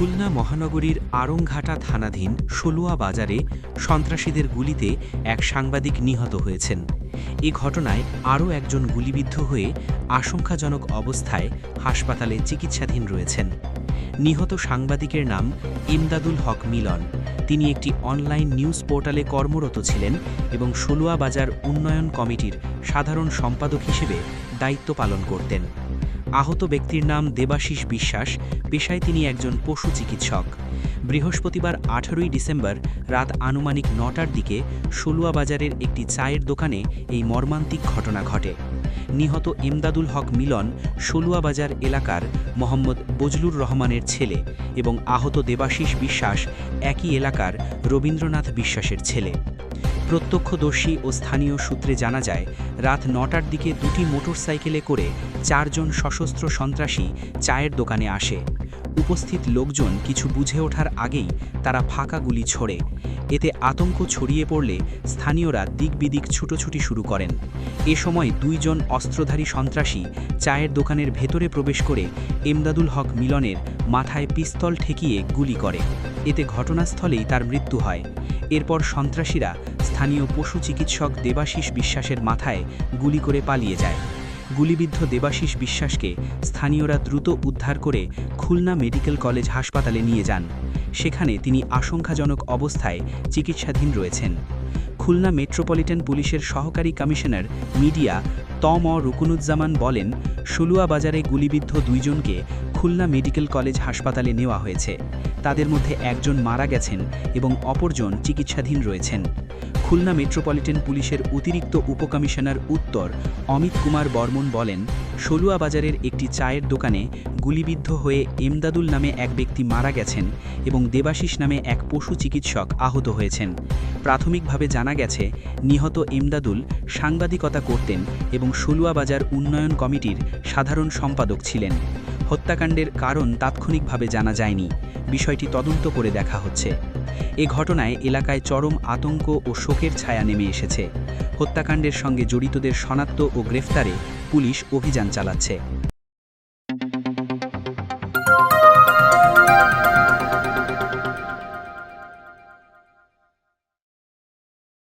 খুলনা মহানগরীর আড়ংঘাটা থানাধীন ষলুয়া বাজারে সন্ত্রাসীদের গুলিতে এক সাংবাদিক নিহত হয়েছেন। এ ঘটনায় আরও একজন গুলিবিদ্ধ হয়ে আশঙ্কাজনক অবস্থায় হাসপাতালে চিকিৎসাধীন রয়েছেন। নিহত সাংবাদিকের নাম ইমদাদুল হক মিলন। তিনি একটি অনলাইন নিউজ পোর্টালে কর্মরত ছিলেন এবং ষলুয়া বাজার উন্নয়ন কমিটির সাধারণ সম্পাদক হিসেবে দায়িত্ব পালন করতেন। আহত ব্যক্তির নাম দেবাশিস বিশ্বাস। পেশায় তিনি একজন পশু চিকিৎসক। বৃহস্পতিবার 18ই ডিসেম্বর রাত আনুমানিক 9টার দিকে ষলুয়া বাজারের একটি চায়ের দোকানে এই মর্মান্তিক ঘটনা ঘটে। নিহত ইমদাদুল হক মিলন ষলুয়া বাজার এলাকার মোহাম্মদ বজলুর রহমানের ছেলে এবং আহত দেবাশিস বিশ্বাস একই এলাকার রবীন্দ্রনাথ বিশ্বাসের ছেলে। প্রত্যক্ষদর্শী ও স্থানীয় সূত্রে জানা যায়, রাত 9টার দিকে দুটি মোটরসাইকেলে করে 4 জন সশস্ত্র সন্ত্রাসী চায়ের দোকানে আসে। উপস্থিত লোকজন কিছু বুঝে ওঠার আগেই তারা ফাঁকা গুলি ছোড়ে। এতে আতঙ্ক ছড়িয়ে পড়লে স্থানীয়রা দিকবিদিক ছুটোছুটি শুরু করেন। এ সময় 2 জন অস্ত্রধারী সন্ত্রাসী চায়ের দোকানের ভেতরে প্রবেশ করে ইমদাদুল হক মিলনের মাথায় পিস্তল ঠেকিয়ে গুলি করে। এতে ঘটনাস্থলেই তার মৃত্যু হয়। এরপর সন্ত্রাসীরা স্থানীয় পশু চিকিৎসক দেবাশিস বিশ্বাসের মাথায় গুলি করে পালিয়ে যায়। গুলিবিদ্ধ দেবাশিস বিশ্বাসকে স্থানীয়রা দ্রুত উদ্ধার করে খুলনা মেডিকেল কলেজ হাসপাতালে নিয়ে যান। সেখানে তিনি আশঙ্কাজনক অবস্থায় চিকিৎসাধীন রয়েছেন। খুলনা মেট্রোপলিটন পুলিশের সহকারী কমিশনার মিডিয়া তম রুকুনুজ্জামান বলেন, ষলুয়া বাজারে গুলিবিদ্ধ 2 জনকে খুলনা মেডিকেল কলেজ হাসপাতালে নেওয়া হয়েছে। তাদের মধ্যে একজন মারা গেছেন এবং অপরজন চিকিৎসাধীন রয়েছেন। খুলনা মেট্রোপলিটন পুলিশের অতিরিক্ত উপকমিশনার উত্তর অমিত কুমার বর্মন বলেন, ষলুয়া বাজারের একটি চায়ের দোকানে গুলিবিদ্ধ হয়ে ইমদাদুল নামে এক ব্যক্তি মারা গেছেন এবং দেবাশিস নামে এক পশু চিকিৎসক আহত হয়েছেন। প্রাথমিকভাবে জানা গেছে, নিহত ইমদাদুল সাংবাদিকতা করতেন এবং ষলুয়া বাজার উন্নয়ন কমিটির সাধারণ সম্পাদক ছিলেন। হত্যাকাণ্ডের কারণ তাৎক্ষণিকভাবে জানা যায়নি। বিষয়টি তদন্ত করে দেখা হচ্ছে। এ ঘটনায় এলাকায় চরম আতঙ্ক ও শোকের ছায়া নেমে এসেছে। হত্যাকাণ্ডের সঙ্গে জড়িতদের শনাক্ত ও গ্রেফতারে পুলিশ অভিযান চালাচ্ছে।